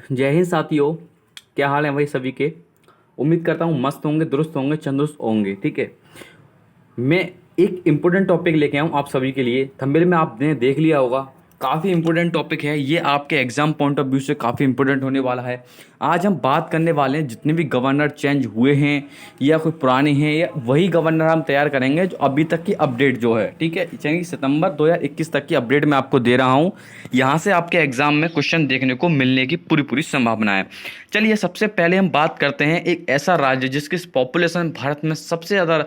जय हिंद साथियों। क्या हाल है भाई सभी के। उम्मीद करता हूँ मस्त होंगे, दुरुस्त होंगे, तंदुरुस्त होंगे। ठीक है, मैं एक इम्पोर्टेंट टॉपिक लेके आऊँ आप सभी के लिए। थंबनेल में आपने देख लिया होगा, काफ़ी इम्पोर्टेंट टॉपिक है ये, आपके एग्जाम पॉइंट ऑफ व्यू से काफ़ी इम्पोर्टेंट होने वाला है। आज हम बात करने वाले हैं जितने भी गवर्नर चेंज हुए हैं या कोई पुराने हैं या वही गवर्नर हम तैयार करेंगे जो अभी तक की अपडेट जो है। ठीक है, यानी कि सितंबर 2021 तक की अपडेट मैं आपको दे रहा हूँ। यहाँ से आपके एग्जाम में क्वेश्चन देखने को मिलने की पूरी पूरी संभावना है। चलिए सबसे पहले हम बात करते हैं एक ऐसा राज्य जिसकी पॉपुलेशन भारत में सबसे ज़्यादा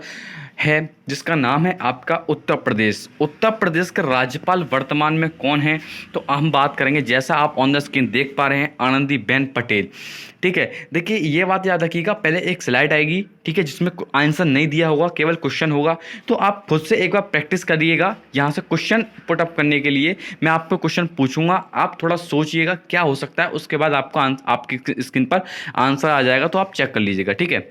है, जिसका नाम है आपका उत्तर प्रदेश। उत्तर प्रदेश के राज्यपाल वर्तमान में कौन है, तो हम बात करेंगे, जैसा आप ऑन द स्क्रीन देख पा रहे हैं, आनंदीबेन पटेल। ठीक है, देखिए ये बात याद रखिएगा, पहले एक स्लाइड आएगी, ठीक है, जिसमें आंसर नहीं दिया होगा, केवल क्वेश्चन होगा। तो आप खुद से एक बार प्रैक्टिस करिएगा। यहाँ से क्वेश्चन पुट अप करने के लिए मैं आपको क्वेश्चन पूछूंगा, आप थोड़ा सोचिएगा क्या हो सकता है, उसके बाद आपको आपकी स्क्रीन पर आंसर आ जाएगा, तो आप चेक कर लीजिएगा। ठीक है,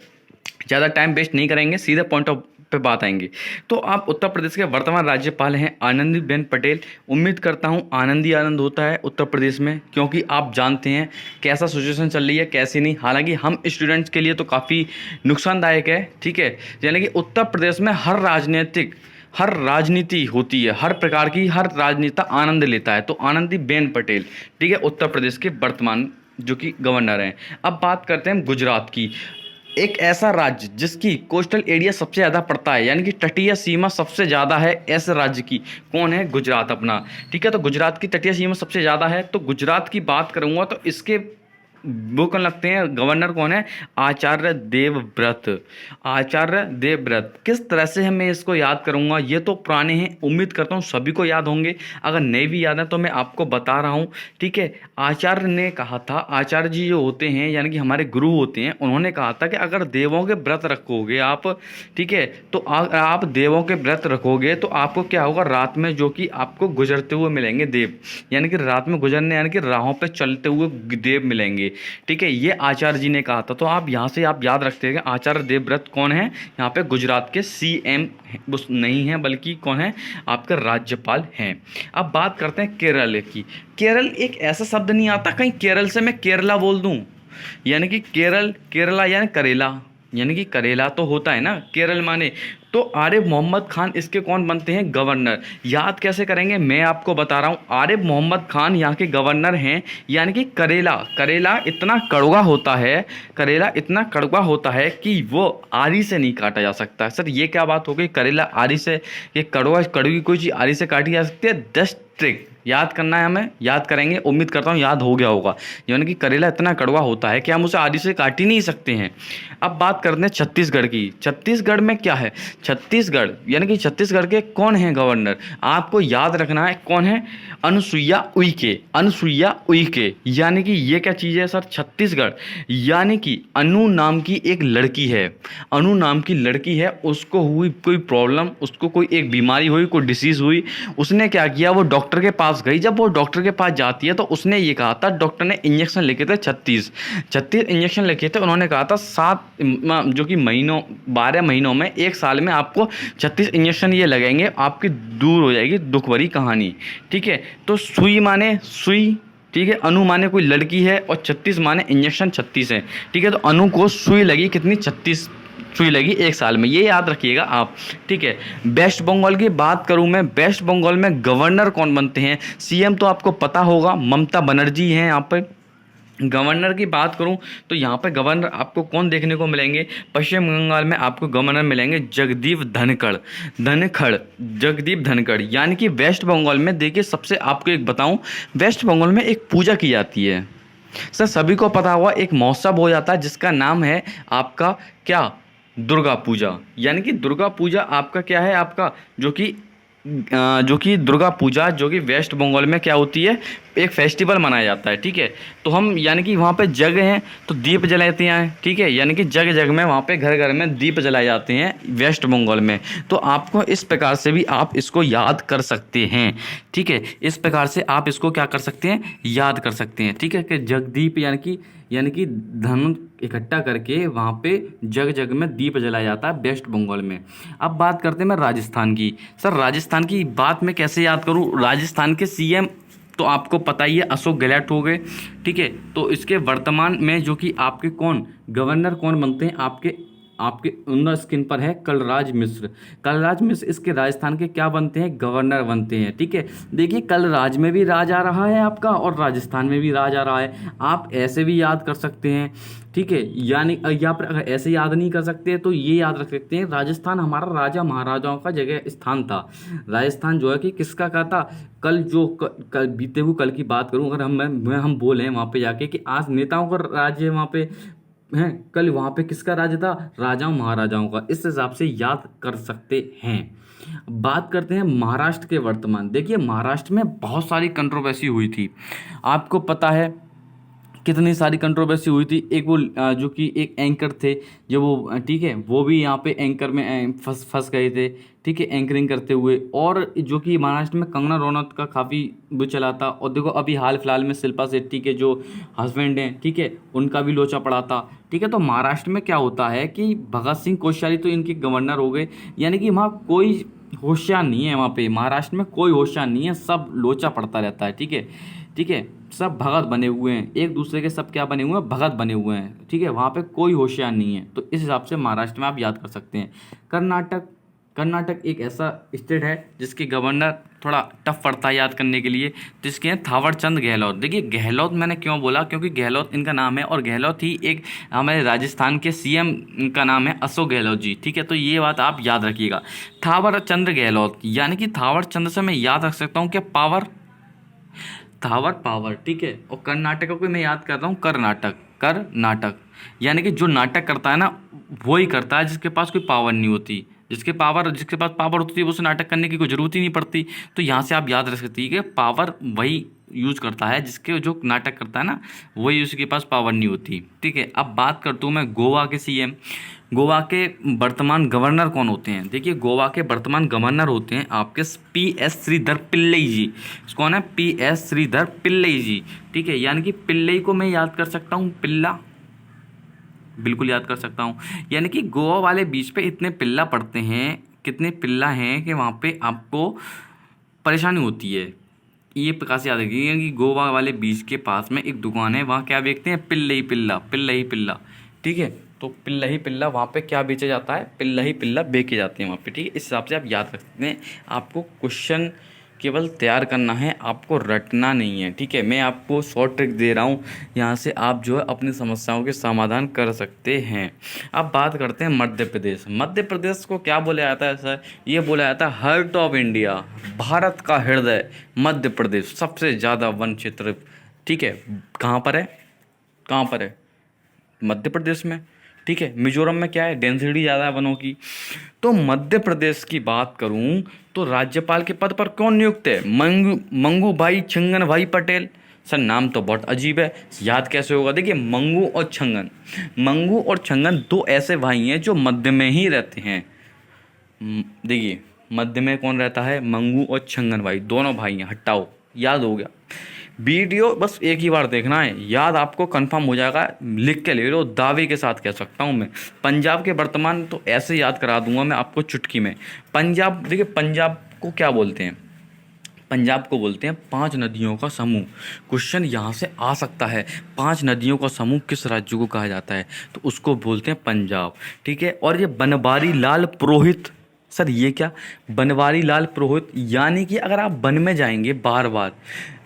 ज़्यादा टाइम वेस्ट नहीं करेंगे, सीधे पॉइंट ऑफ पे बात आएंगे। तो आप उत्तर प्रदेश के वर्तमान राज्यपाल हैं आनंदीबेन पटेल। उम्मीद करता हूं आनंद ही आनंद होता है उत्तर प्रदेश में, क्योंकि आप जानते हैं कैसा सिचुएशन चल रही है कैसी नहीं। हालांकि हम स्टूडेंट्स के लिए तो काफ़ी नुकसानदायक है। ठीक है, यानी कि उत्तर प्रदेश में हर राजनीति होती है, हर प्रकार की हर राजनेता आनंद लेता है। तो आनंदीबेन पटेल, ठीक है, उत्तर प्रदेश के वर्तमान जो कि गवर्नर हैं। अब बात करते हैं गुजरात की। एक ऐसा राज्य जिसकी कोस्टल एरिया सबसे ज़्यादा पड़ता है, यानी कि तटीय सीमा सबसे ज़्यादा है, ऐसे राज्य की कौन है, गुजरात अपना। ठीक है, तो गुजरात की तटीय सीमा सबसे ज़्यादा है, तो गुजरात की बात करूँगा तो इसके वो कौन लगते हैं, गवर्नर कौन है, आचार्य देवव्रत। आचार्य देवव्रत किस तरह से मैं इसको याद करूंगा, ये तो पुराने हैं, उम्मीद करता हूँ सभी को याद होंगे। अगर नहीं भी याद है तो मैं आपको बता रहा हूँ। ठीक है, आचार्य ने कहा था, आचार्य जी जो होते हैं यानी कि हमारे गुरु होते हैं, उन्होंने कहा था कि अगर देवों के व्रत रखोगे आप, ठीक है, तो आप देवों के व्रत रखोगे तो आपको क्या होगा, रात में जो कि आपको गुजरते हुए मिलेंगे देव, यानी कि रात में गुजरने यानी कि राहों पे चलते हुए देव मिलेंगे। ठीक है, ये आचार्य जी ने कहा था। तो आप यहाँ से आप याद रखते हैं आचार्य देवव्रत कौन है, यहाँ पे गुजरात के सीएम नहीं है, बल्कि कौन है, आपके राज्यपाल हैं। अब बात करते हैं केरल की। केरल एक ऐसा शब्द नहीं आता कहीं केरल से मैं केरला बोल दूं, यानी कि केरला यानी करेला, यानी कि करेला तो होता है ना, केरल माने। तो आरिफ मोहम्मद खान इसके कौन बनते हैं, गवर्नर। याद कैसे करेंगे, मैं आपको बता रहा हूँ, आरिफ मोहम्मद खान यहाँ के गवर्नर हैं। यानी कि करेला इतना कड़वा होता है, करेला इतना कड़वा होता है कि वो आरी से नहीं काटा जा सकता। सर ये क्या बात हो गई, करेला आरी से, ये कड़वी कोई चीज़ आरी से काटी जा सकती है। 10 ट्रिक याद करना है हमें, याद करेंगे, उम्मीद करता हूँ याद हो गया होगा। यानी कि करेला इतना कड़वा होता है कि हम उसे आरी से काट ही नहीं सकते हैं। अब बात करते हैं छत्तीसगढ़ की। छत्तीसगढ़ में क्या है, छत्तीसगढ़ यानी कि छत्तीसगढ़ के कौन है गवर्नर, आपको याद रखना है कौन है, अनुसुईया उइके। अनुसुईया उइके यानी कि ये क्या चीज़ है सर, छत्तीसगढ़ यानी कि अनु नाम की एक लड़की है, अनु नाम की लड़की है, उसको हुई कोई प्रॉब्लम, उसको कोई एक बीमारी हुई, कोई डिसीज़ हुई, उसने क्या किया, वो डॉक्टर के पास गई। जब वो डॉक्टर के पास जाती है तो उसने ये कहा था, डॉक्टर ने इंजेक्शन लिखे थे 36 इंजेक्शन लिखे थे। उन्होंने कहा था 7 जो कि महीनों 12 महीनों में, 1 साल में आपको 36 इंजेक्शन ये लगेंगे, आपकी दूर हो जाएगी दुख भरी कहानी। ठीक है, तो सुई माने सुई, ठीक है, अनु माने कोई लड़की है, और 36 माने इंजेक्शन 36 है। ठीक है, तो अनु को सुई लगी कितनी, 36 सुई लगी 1 साल में, ये याद रखिएगा आप। ठीक है, वेस्ट बंगाल की बात करूं मैं, वेस्ट बंगाल में गवर्नर कौन बनते हैं, सीएम तो आपको पता होगा, ममता बनर्जी हैं यहाँ पर। गवर्नर की बात करूं तो यहाँ पे गवर्नर आपको कौन देखने को मिलेंगे, पश्चिम बंगाल में आपको गवर्नर मिलेंगे जगदीप धनखड़। यानी कि वेस्ट बंगाल में देखिए, सबसे आपको एक बताऊं, वेस्ट बंगाल में एक पूजा की जाती है। सर सभी को पता होगा, एक महोत्सव हो जाता है जिसका नाम है आपका क्या, दुर्गा पूजा। यानी कि दुर्गा पूजा आपका क्या है, आपका जो कि दुर्गा पूजा जो कि वेस्ट बंगाल में क्या होती है, एक फेस्टिवल मनाया जाता है। ठीक है, तो हम यानी कि वहाँ पे जगह हैं तो दीप जलाते हैं। ठीक है, यानी कि जगह जगह में वहाँ पे घर घर में दीप जलाए जाते हैं वेस्ट बंगाल में। तो आपको इस प्रकार से भी आप इसको याद कर सकते हैं। ठीक है, इस प्रकार से आप इसको क्या कर सकते हैं, याद कर सकते हैं। ठीक है, कि जगदीप यानी कि धन इकट्ठा करके वहाँ पे जग जग में दीप जलाया जाता है वेस्ट बंगाल में। अब बात करते हैं मैं राजस्थान की। सर राजस्थान की बात मैं कैसे याद करूँ, राजस्थान के सीएम तो आपको पता ही है अशोक गहलोत हो गए, ठीक है। तो इसके वर्तमान में जो कि आपके कौन गवर्नर कौन बनते हैं, आपके आपके ऑन स्क्रीन पर है कलराज मिश्र। कलराज मिश्र इसके राजस्थान के क्या बनते हैं, गवर्नर बनते हैं, ठीक है। देखिए कलराज में भी राज आ रहा है आपका और राजस्थान में भी राज आ रहा है, आप ऐसे भी याद कर सकते हैं, ठीक है। यानी यहाँ पर अगर ऐसे याद नहीं कर सकते तो ये याद रख सकते हैं, राजस्थान हमारा राजा महाराजाओं का जगह स्थान था। राजस्थान जो है कि किसका का था, कल जो कल बीते हुए कल की बात करूं, अगर हम बोले वहाँ पे जाके कि आज नेताओं का राज्य है वहाँ पे हैं, कल वहाँ पे किसका राज्य था, राजाओं महाराजाओं का, इस हिसाब से याद कर सकते हैं। बात करते हैं महाराष्ट्र के वर्तमान। देखिए महाराष्ट्र में बहुत सारी कंट्रोवर्सी हुई थी, आपको पता है कितनी सारी कंट्रोवर्सी हुई थी। एक वो जो कि एक एंकर थे जो वो, ठीक है, वो भी यहाँ पे एंकर में फंस गए थे, ठीक है, एंकरिंग करते हुए। और जो कि महाराष्ट्र में कंगना रनौत का काफ़ी वो चला था। और देखो अभी हाल फिलहाल में शिल्पा शेट्टी के जो हस्बैंड हैं, ठीक है, उनका भी लोचा पड़ा था, ठीक है। तो महाराष्ट्र में क्या होता है कि भगत सिंह कोश्यारी तो इनके गवर्नर हो गए, यानी कि वहाँ कोई होशियार नहीं है, वहाँ पे महाराष्ट्र में कोई होशियार नहीं है, सब लोचा पड़ता रहता है, ठीक है, ठीक है। सब भगत बने हुए हैं, एक दूसरे के सब क्या बने हुए हैं, भगत बने हुए हैं, ठीक है। वहाँ पे कोई होशियार नहीं है, तो इस हिसाब से महाराष्ट्र में आप याद कर सकते हैं। कर्नाटक, कर्नाटक एक ऐसा स्टेट है जिसके गवर्नर थोड़ा टफ पड़ता है याद करने के लिए, जिसके हैं थावर चंद गहलोत। देखिए गहलोत मैंने क्यों बोला, क्योंकि गहलोत इनका नाम है और गहलोत ही एक हमारे राजस्थान के सीएम का नाम है अशोक गहलोत जी, ठीक है। तो ये बात आप याद रखिएगा, थावर चंद गहलोत, यानी कि थावर चंद से मैं याद रख सकता हूँ क्या, पावर, थावर पावर, ठीक है। और कर्नाटक को मैं याद कर रहा हूँ कर्नाटक, कर्नाटक यानी कि जो नाटक करता है ना वो ही करता है जिसके पास कोई पावर नहीं होती, जिसके पास पावर होती है उसे नाटक करने की कोई ज़रूरत ही नहीं पड़ती। तो यहाँ से आप याद रख सकती है कि पावर वही यूज करता है जिसके जो नाटक करता है ना वही उसके पास पावर नहीं होती, ठीक है। अब बात करता हूँ मैं गोवा के सीएम। गोवा के वर्तमान गवर्नर कौन होते हैं, देखिए गोवा के वर्तमान गवर्नर होते हैं आपके PS श्रीधर पिल्लई जी। कौन है, PS श्रीधर पिल्लई जी, ठीक है। यानी कि पिल्लई को मैं याद कर सकता हूँ, पिल्ला बिल्कुल याद कर सकता हूँ। यानी कि गोवा वाले बीच पे इतने पिल्ला पड़ते हैं, कितने पिल्ला हैं कि वहाँ पे आपको परेशानी होती है। ये प्रकार से याद रखिएगा कि गोवा वाले बीच के पास में एक दुकान है, वहाँ क्या बेचते हैं, पिल्ला ही पिल्ला, पिल्ला ही पिल्ला, ठीक है। तो पिल्ला ही पिल्ला वहाँ पे क्या बेचा जाता है, पिल्ला ही पिल्ला बेचे जाते हैं वहाँ पे, ठीक है। इस हिसाब से आप याद रख सकते हैं। आपको क्वेश्चन केवल तैयार करना है, आपको रटना नहीं है, ठीक है। मैं आपको शॉर्ट ट्रिक दे रहा हूँ, यहाँ से आप जो है अपनी समस्याओं के समाधान कर सकते हैं। अब बात करते हैं मध्य प्रदेश। मध्य प्रदेश को क्या बोला जाता है सर, ये बोला जाता है हार्ट ऑफ इंडिया, भारत का हृदय मध्य प्रदेश, सबसे ज़्यादा वन क्षेत्र, ठीक है। कहाँ पर है, कहाँ पर है, मध्य प्रदेश में, ठीक है। मिजोरम में क्या है, डेंसिटी ज़्यादा है वनों की। तो मध्य प्रदेश की बात करूं तो राज्यपाल के पद पर कौन नियुक्त है, मंगू भाई छंगन भाई पटेल। सर नाम तो बहुत अजीब है, याद कैसे होगा। देखिए मंगू और छंगन, मंगू और छंगन दो ऐसे भाई हैं जो मध्य में ही रहते हैं। देखिए मध्य में कौन रहता है, मंगू और छंगन भाई, दोनों भाई हैं, हटाओ, याद हो गया। वीडियो बस एक ही बार देखना है, याद आपको कंफर्म हो जाएगा, लिख के ले लो, दावे के साथ कह सकता हूँ मैं। पंजाब के वर्तमान तो ऐसे याद करा दूंगा मैं आपको चुटकी में। पंजाब, देखिए पंजाब को क्या बोलते हैं, पंजाब को बोलते हैं 5 नदियों का समूह। क्वेश्चन यहाँ से आ सकता है, 5 नदियों का समूह किस राज्य को कहा जाता है, तो उसको बोलते हैं पंजाब, ठीक है। और ये बनवारी लाल पुरोहित, सर ये क्या, बनवारी लाल पुरोहित, यानी कि अगर आप वन में जाएंगे बार बार,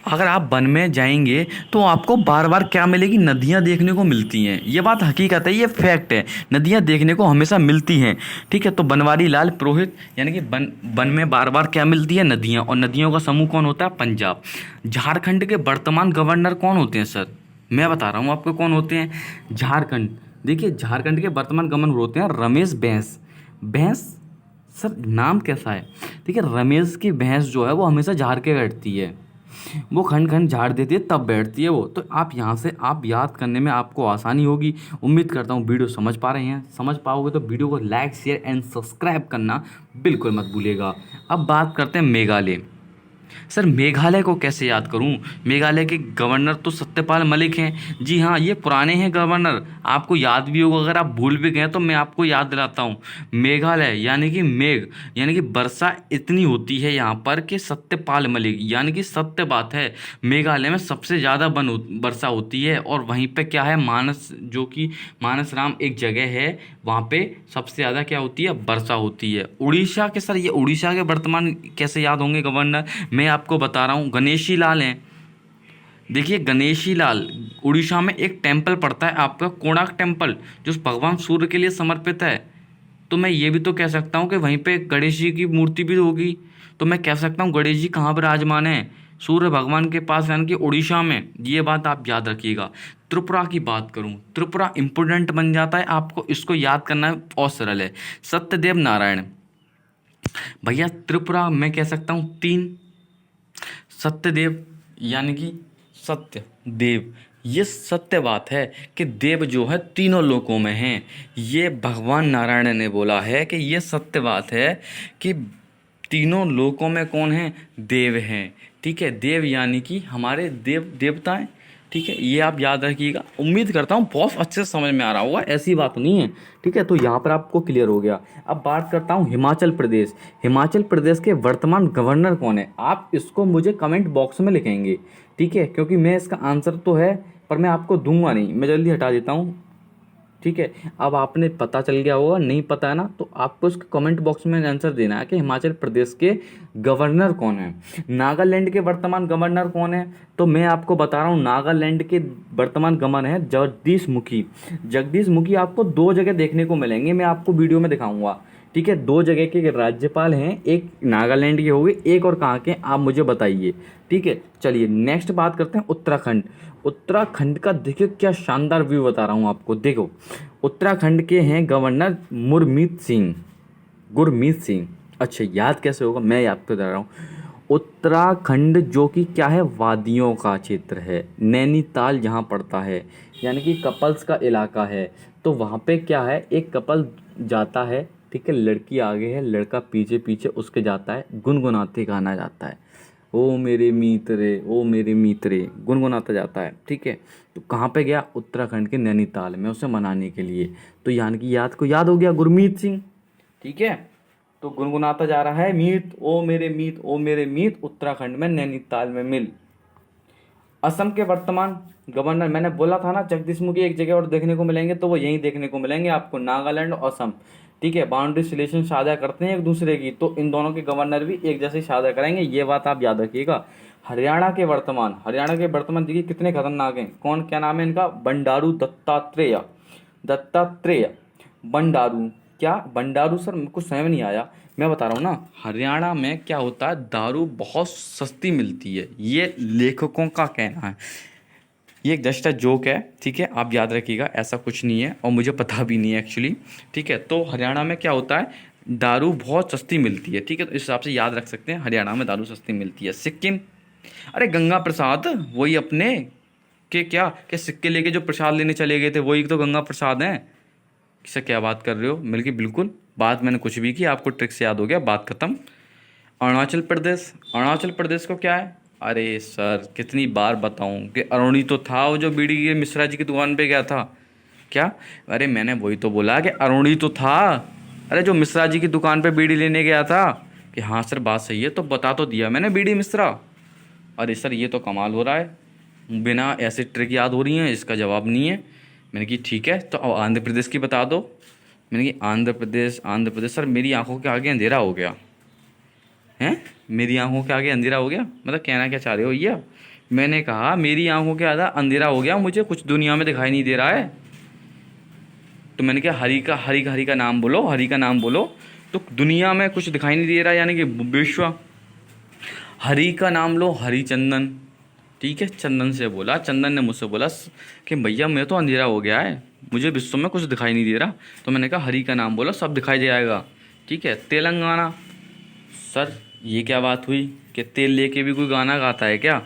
अगर आप वन में जाएंगे तो आपको बार बार क्या मिलेगी, नदियाँ देखने को मिलती हैं। ये बात हकीकत है, ये फैक्ट है, नदियाँ देखने को हमेशा मिलती हैं, ठीक है। तो बनवारी लाल पुरोहित यानी कि वन में बार बार क्या मिलती है, नदियाँ, और नदियों का समूह कौन होता है, पंजाब। झारखंड के वर्तमान गवर्नर कौन होते हैं सर, मैं बता रहा हूँ आपको कौन होते हैं, झारखंड। देखिए झारखंड के वर्तमान गवर्नर होते हैं रमेश बैस। बैस सर नाम कैसा है, ठीक है। रमेश की भैंस जो है वो हमेशा झाड़ के बैठती है, वो खंड खंड झाड़ देती है तब बैठती है वो। तो आप यहाँ से आप याद करने में आपको आसानी होगी। उम्मीद करता हूँ वीडियो समझ पा रहे हैं, समझ पाओगे तो वीडियो को लाइक शेयर एंड सब्सक्राइब करना बिल्कुल मत भूलिएगा। अब बात करते हैं मेघालय। सर मेघालय को कैसे याद करूं? मेघालय के गवर्नर तो सत्यपाल मलिक हैं। जी हाँ, ये पुराने हैं गवर्नर, आपको याद भी होगा। अगर आप भूल भी गए तो मैं आपको याद दिलाता हूँ। मेघालय यानी कि मेघ, यानी कि वर्षा इतनी होती है यहाँ पर कि सत्यपाल मलिक, यानी कि सत्य बात है, मेघालय में सबसे ज़्यादा वर्षा होती है। और वहीं पे क्या है, मानस, जो कि मानस राम एक जगह है, वहाँ पे सबसे ज़्यादा क्या होती है, वर्षा होती है। उड़ीसा के, सर ये उड़ीसा के वर्तमान कैसे याद होंगे गवर्नर, मैं आपको बता रहा हूँ, गणेशी लाल हैं। देखिए गणेशी लाल, उड़ीसा में एक टेम्पल पड़ता है आपका कोणार्क टेम्पल, जो भगवान सूर्य के लिए समर्पित है। तो मैं ये भी तो कह सकता हूँ कि वहीं पे गणेश जी की मूर्ति भी होगी। तो मैं कह सकता हूँ गणेश जी कहाँ विराजमान है, सूर्य भगवान के पास, यानी कि उड़ीसा में। ये बात आप याद रखिएगा। त्रिपुरा की बात करूँ, त्रिपुरा इंपोर्टेंट बन जाता है, आपको इसको याद करना बहुत सरल है। सत्यदेव नारायण, भैया त्रिपुरा मैं कह सकता हूँ तीन। सत्यदेव यानी कि सत्य देव, ये सत्य बात है कि देव जो है तीनों लोकों में हैं। ये भगवान नारायण ने बोला है कि ये सत्य बात है कि तीनों लोकों में कौन है, देव हैं। ठीक है, देव यानी कि हमारे देव देवताएं। ठीक है, ये आप याद रखिएगा। उम्मीद करता हूँ बहुत अच्छे से समझ में आ रहा होगा, ऐसी बात नहीं है। ठीक है, तो यहाँ पर आपको क्लियर हो गया। अब बात करता हूँ हिमाचल प्रदेश। हिमाचल प्रदेश के वर्तमान गवर्नर कौन है, आप इसको मुझे कमेंट बॉक्स में लिखेंगे। ठीक है, क्योंकि मैं इसका आंसर तो है पर मैं आपको दूंगा नहीं, मैं जल्दी हटा देता हूँ। ठीक है, अब आपने पता चल गया होगा, नहीं पता है ना, तो आपको इसके कमेंट बॉक्स में आंसर देना है कि हिमाचल प्रदेश के गवर्नर कौन है। नागालैंड के वर्तमान गवर्नर कौन है, तो मैं आपको बता रहा हूँ, नागालैंड के वर्तमान गवर्नर है जगदीश मुखी। जगदीश मुखी आपको दो जगह देखने को मिलेंगे, मैं आपको वीडियो में दिखाऊंगा। ठीक है, दो जगह के राज्यपाल हैं, एक नागालैंड के हो गए, एक और कहाँ के आप मुझे बताइए। ठीक है, चलिए नेक्स्ट बात करते हैं उत्तराखंड। उत्तराखंड का देखिए क्या शानदार व्यू बता रहा हूँ आपको। देखो उत्तराखंड के हैं गवर्नर मुरमीत सिंह, गुरमीत सिंह। अच्छा याद कैसे होगा, मैं याद कर रहा हूँ। उत्तराखंड जो कि क्या है, वादियों का क्षेत्र है, नैनीताल जहाँ पड़ता है, यानी कि कपल्स का इलाका है। तो वहाँ पे क्या है, एक कपल जाता है, ठीक है, लड़की आगे है, लड़का पीछे पीछे उसके जाता है, गुनगुनाते गाना जाता है, ओ मेरे मित्रे ओ मेरे मित्रे, गुनगुनाता जाता है। ठीक है, तो कहाँ पे गया, उत्तराखंड के नैनीताल में, उसे मनाने के लिए। तो यानी कि याद को याद हो गया, गुरमीत सिंह। ठीक है, तो गुनगुनाता जा रहा है, मीत ओ मेरे मीत ओ मेरे मीत, उत्तराखंड में नैनीताल में मिल। असम के वर्तमान गवर्नर, मैंने बोला था ना जगदीश मुखी एक जगह और देखने को मिलेंगे, तो वो यहीं देखने को मिलेंगे आपको, नागालैंड और असम। ठीक है, बाउंड्री रिलेशन साझा करते हैं एक दूसरे की, तो इन दोनों के गवर्नर भी एक जैसे साझा करेंगे, ये बात आप याद रखिएगा। हरियाणा के वर्तमान देखिए कितने खतरनाक हैं, कौन, क्या नाम है इनका, बंडारू दत्तात्रेय। दत्तात्रेय बंडारू, क्या बंडारू, सर कुछ समझ नहीं आया। मैं बता रहा हूँ ना, हरियाणा में क्या होता है, दारू बहुत सस्ती मिलती है, ये लेखकों का कहना है। ये एक जस्ट जोक है, ठीक है, आप याद रखिएगा, ऐसा कुछ नहीं है और मुझे पता भी नहीं है एक्चुअली। ठीक है, तो हरियाणा में क्या होता है, दारू बहुत सस्ती मिलती है। ठीक है, तो इस हिसाब से याद रख सकते हैं, हरियाणा में दारू सस्ती मिलती है। सिक्किम, अरे गंगा प्रसाद, वही अपने के क्या के सिक्के लेके जो प्रसाद लेने चले गए थे, वही तो गंगा प्रसाद हैं। किससे क्या बात कर रहे हो, मिल बिल्कुल बात मैंने कुछ भी की, आपको ट्रिक से याद हो गया, बात खत्म। अरुणाचल प्रदेश, अरुणाचल प्रदेश को क्या है, अरे सर कितनी बार बताऊं कि अरुणी तो था वो जो बीड़ी के मिश्रा जी की दुकान पे गया था। क्या, अरे मैंने वही तो बोला कि अरुणी तो था, अरे जो मिश्रा जी की दुकान पे बीड़ी लेने गया था। कि हाँ सर बात सही है, तो बता तो दिया मैंने, बीड़ी मिश्रा। अरे सर ये तो कमाल हो रहा है, बिना ऐसे ट्रिक याद हो रही हैं, इसका जवाब नहीं है। मैंने कि ठीक है, तो अब आंध्र प्रदेश की बता दो। मैंने कि आंध्र प्रदेश, आंध्र प्रदेश, सर मेरी आंखों के आगे अंधेरा हो गया हैं, मेरी आंखों के आगे अंधेरा हो गया, मतलब कहना क्या चाह रहे हो भैया। मैंने कहा मेरी आंखों के आगे अंधेरा हो गया, मुझे कुछ दुनिया में दिखाई नहीं दे रहा है। तो मैंने कहा हरि का नाम बोलो, हरि का नाम बोलो, तो दुनिया में कुछ दिखाई नहीं दे रहा, यानी कि विश्व। हरि का नाम लो, हरिचंदन। ठीक है, चंदन से बोला, चंदन ने मुझसे बोला कि भैया मैं तो अंधेरा हो गया है, मुझे विश्व में कुछ दिखाई नहीं दे रहा। तो मैंने कहा हरि का नाम बोलो, सब दिखाई दे जाएगा। ठीक है, तेलंगाना, सर ये क्या बात हुई कि तेल लेके भी कोई गाना गाता है क्या,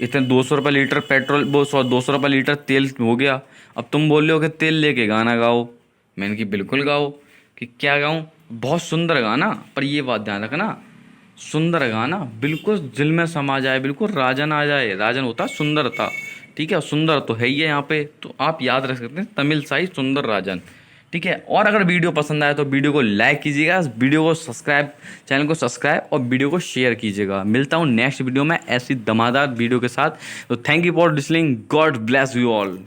इतने 200 रुपये लीटर पेट्रोल, वो 200 रुपये लीटर तेल हो गया, अब तुम बोल रहे हो कि तेल लेके गाना गाओ। मैंने कि बिल्कुल गाओ, कि क्या गाऊँ, बहुत सुंदर गाना, पर ये बात ध्यान रखना सुंदर गाना, बिल्कुल दिल में समा जाए, बिल्कुल राजन आ जाए। राजन होता है सुंदरता, ठीक है, सुंदर तो है ही है यहाँ पे, तो आप याद रख सकते हैं तमिल साई सुंदर राजन, ठीक है। और अगर वीडियो पसंद आए तो वीडियो को लाइक कीजिएगा, वीडियो को सब्सक्राइब, चैनल को सब्सक्राइब और वीडियो को शेयर कीजिएगा। मिलता हूँ नेक्स्ट वीडियो में ऐसी धमाकेदार वीडियो के साथ। तो thank you for listening, God bless you all.